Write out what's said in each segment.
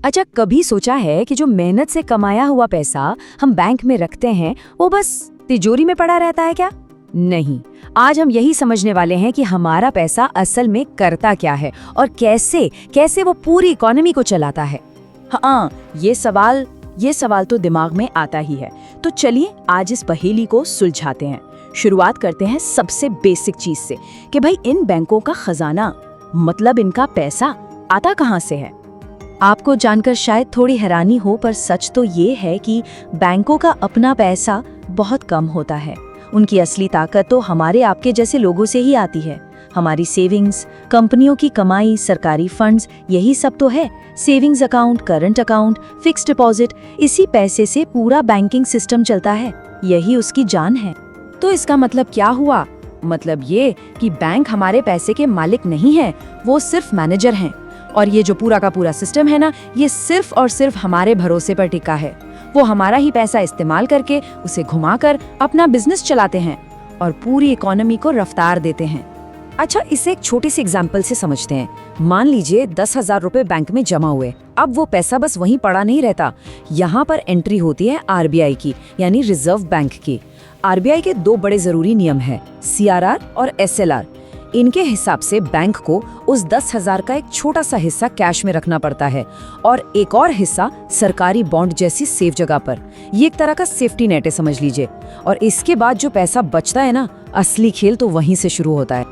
अच्छा, कभी सोचा है कि जो मेहनत से कमाया हुआ पैसा हम बैंक में रखते हैं वो बस तिजोरी में पड़ा रहता है क्या? नहीं, आज हम यही समझने वाले हैं कि हमारा पैसा असल में करता क्या है और कैसे कैसे वो पूरी इकोनॉमी को चलाता है। हाँ, ये सवाल तो दिमाग में आता ही है। तो चलिए आज इस पहेली को सुलझाते हैं। शुरुआत करते हैं सबसे बेसिक चीज से कि भाई इन बैंकों का खजाना, मतलब इनका पैसा आता कहाँ से है। आपको जानकर शायद थोड़ी हैरानी हो, पर सच तो ये है कि बैंकों का अपना पैसा बहुत कम होता है। उनकी असली ताकत तो हमारे आपके जैसे लोगों से ही आती है। हमारी सेविंग्स, कंपनियों की कमाई, सरकारी फंड्स, यही सब तो है। Savings account, current account, fixed deposit, इसी पैसे से पूरा बैंकिंग सिस्टम चलता है। यही उसकी जान है। तो इसका मतलब क्या हुआ? मतलब ये कि बैंक हमारे पैसे के मालिक नहीं है, वो सिर्फ मैनेजर हैं। और ये जो पूरा का पूरा सिस्टम है ना, ये सिर्फ और सिर्फ हमारे भरोसे पर टिका है। वो हमारा ही पैसा इस्तेमाल करके उसे घुमाकर अपना बिजनेस चलाते हैं और पूरी इकोनॉमी को रफ्तार देते हैं। अच्छा, इसे एक छोटी सी एग्जाम्पल से समझते हैं। मान लीजिए 10,000 रुपए बैंक में जमा हुए। अब वो पैसा बस वहीं पड़ा नहीं रहता, यहाँ पर एंट्री होती है आरबीआई की, यानी रिजर्व बैंक की। आरबीआई के दो बड़े जरूरी नियम हैं, सीआरआर और एसएलआर। इनके हिसाब से बैंक को उस 10,000 का एक छोटा सा हिस्सा कैश में रखना पड़ता है और एक और हिस्सा सरकारी बॉन्ड जैसी सेफ जगह पर। ये एक तरह का सेफ्टी नेट है, समझ लीजिए। और इसके बाद जो पैसा बचता है ना, असली खेल तो वहीं से शुरू होता है।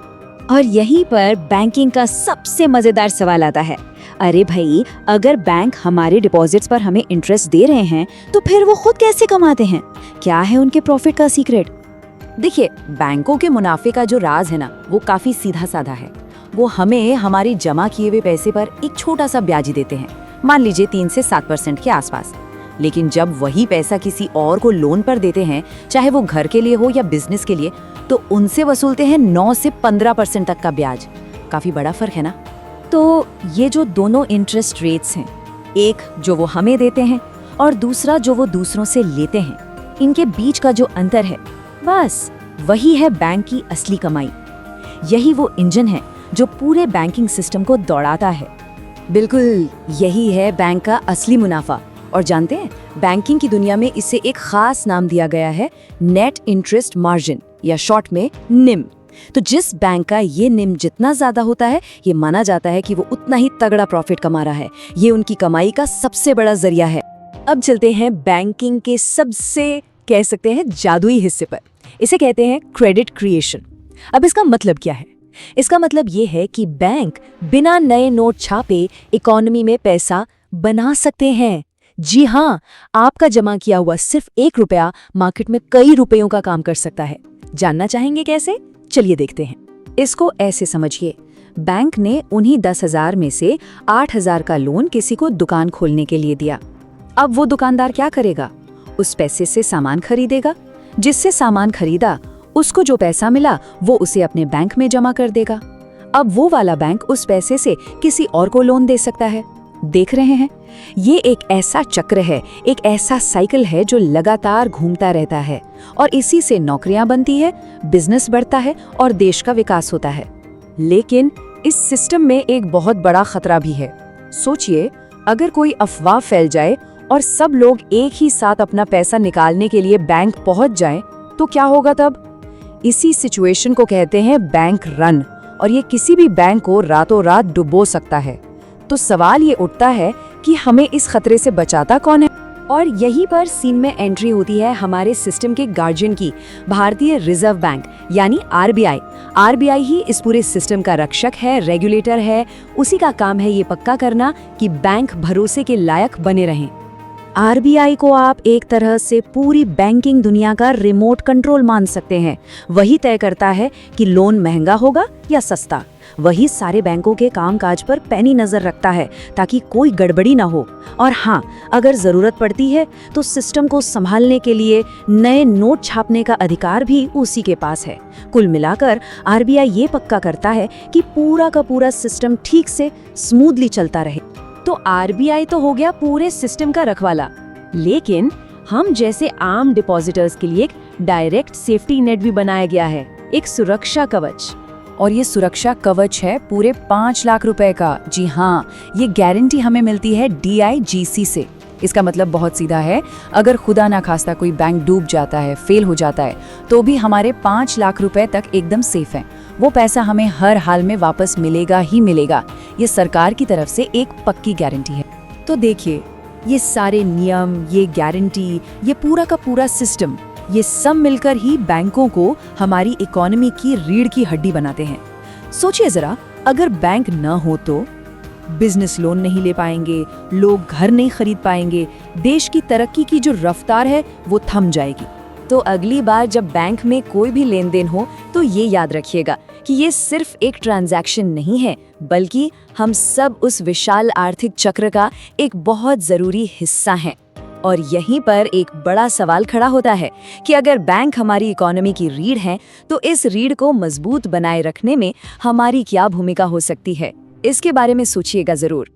और यहीं पर बैंकिंग का सबसे मजेदार सवाल आता है। अरे भाई, अगर बैंक हमारे डिपॉजिट्स पर हमें इंटरेस्ट दे रहे हैं तो फिर वो खुद कैसे कमाते हैं? क्या है उनके प्रॉफिट का सीक्रेट? देखिए, बैंकों के मुनाफे का जो राज है ना, वो काफी सीधा साधा है। वो हमें हमारी जमा किए हुए पैसे पर एक छोटा सा ब्याज देते हैं, मान लीजिए 3 से 7% के आसपास। लेकिन जब वही पैसा किसी और को लोन पर देते हैं, चाहे वो घर के लिए हो या बिजनेस के लिए, तो उनसे वसूलते हैं 9 से 15% तक का ब्याज। काफी बड़ा फर्क है ना। तो ये जो दोनों इंटरेस्ट रेट्स हैं, एक जो वो हमें देते हैं और दूसरा जो वो दूसरों से लेते हैं, इनके बीच का जो अंतर है, बस वही है बैंक की असली कमाई। यही वो इंजन है जो पूरे बैंकिंग सिस्टम को दौड़ाता है। बिल्कुल, यही है बैंक का असली मुनाफा। और जानते हैं, बैंकिंग की दुनिया में इसे एक खास नाम दिया गया है, नेट इंटरेस्ट मार्जिन, या शॉर्ट में निम। तो जिस बैंक का ये निम जितना ज्यादा होता है, ये माना जाता है कि वो उतना ही तगड़ा प्रॉफिट कमा रहा है। ये उनकी कमाई का सबसे बड़ा जरिया है। अब चलते हैं बैंकिंग के सबसे, कह सकते हैं, जादुई हिस्से पर। इसे कहते हैं क्रेडिट क्रिएशन। अब इसका मतलब क्या है? इसका मतलब ये है कि बैंक बिना नए नोट छापे इकोनॉमी में पैसा बना सकते हैं। जी हाँ, आपका जमा किया हुआ सिर्फ 1 रुपया मार्केट में कई रुपयों का काम कर सकता है। जानना चाहेंगे कैसे? चलिए देखते हैं। इसको ऐसे समझिए, बैंक ने उन्हीं 10,000 में से 8,000 का लोन किसी को दुकान खोलने के लिए दिया। अब वो दुकानदार क्या करेगा? उस पैसे से सामान खरीदेगा। जिससे सामान खरीदा, उसको जो पैसा मिला वो उसे अपने बैंक में जमा कर देगा। अब वो वाला बैंक उस पैसे से किसी और को लोन दे सकता है। देख रहे हैं, ये एक ऐसा चक्र है, एक ऐसा साइकिल है जो लगातार घूमता रहता है। और इसी से नौकरियां बनती है, बिजनेस बढ़ता है और देश का विकास होता है। लेकिन इस सिस्टम में एक बहुत बड़ा खतरा भी है। सोचिए, अगर कोई अफवाह फैल जाए और सब लोग एक ही साथ अपना पैसा निकालने के लिए बैंक पहुंच जाएं, तो क्या होगा तब? इसी सिचुएशन को कहते हैं बैंक रन, और ये किसी भी बैंक को रातों रात डुबो सकता है। तो सवाल ये उठता है कि हमें इस खतरे से बचाता कौन है? और यहीं पर सीन में एंट्री होती है हमारे सिस्टम के गार्जियन की, भारतीय रिजर्व बैंक यानी आरबीआई। आरबीआई ही इस पूरे सिस्टम का रक्षक है, रेगुलेटर है। उसी का काम है ये पक्का करना कि बैंक भरोसे के लायक बने रहें। आरबीआई को आप एक तरह से पूरी बैंकिंग दुनिया का रिमोट कंट्रोल मान सकते हैं। वही तय करता है कि लोन महंगा होगा या सस्ता। वही सारे बैंकों के कामकाज पर पैनी नजर रखता है ताकि कोई गड़बड़ी ना हो। और हाँ, अगर जरूरत पड़ती है तो सिस्टम को संभालने के लिए नए नोट छापने का अधिकार भी उसी के पास है। कुल मिलाकर आरबीआई ये पक्का करता है कि पूरा का पूरा सिस्टम ठीक से स्मूथली चलता रहे। तो आरबीआई तो हो गया पूरे सिस्टम का रखवाला, लेकिन हम जैसे आम डिपॉजिटर्स के लिए एक डायरेक्ट सेफ्टी नेट भी बनाया गया है, एक सुरक्षा कवच। और ये सुरक्षा कवच है पूरे 5 लाख रुपए का। जी हाँ, ये गारंटी हमें मिलती है DIGC से। इसका मतलब बहुत सीधा है, अगर खुदा ना खास्ता कोई बैंक डूब जाता है, फेल हो जाता है, तो भी हमारे 5 लाख रुपए तक एकदम सेफ हैं। वो पैसा हमें हर हाल में वापस मिलेगा ही मिलेगा। ये सरकार की तरफ से एक पक्की गारंटी है। तो देखिए, ये सारे नियम, ये गारंटी, ये पूरा का पूरा सिस्टम, ये सब मिलकर ही बैंकों को हमारी इकोनॉमी की रीढ़ की हड्डी बनाते हैं। सोचिए जरा, अगर बैंक न हो तो बिजनेस लोन नहीं ले पाएंगे, लोग घर नहीं खरीद पाएंगे, देश की तरक्की की जो रफ्तार है वो थम जाएगी। तो अगली बार जब बैंक में कोई भी लेन देन हो तो ये याद रखिएगा कि ये सिर्फ एक ट्रांजैक्शन नहीं है, बल्कि हम सब उस विशाल आर्थिक चक्र का एक बहुत जरूरी हिस्सा हैं। और यहीं पर एक बड़ा सवाल खड़ा होता है कि अगर बैंक हमारी इकोनॉमी की रीढ़ है, तो इस रीढ़ को मजबूत बनाए रखने में हमारी क्या भूमिका हो सकती है। इसके बारे में सोचिएगा जरूर।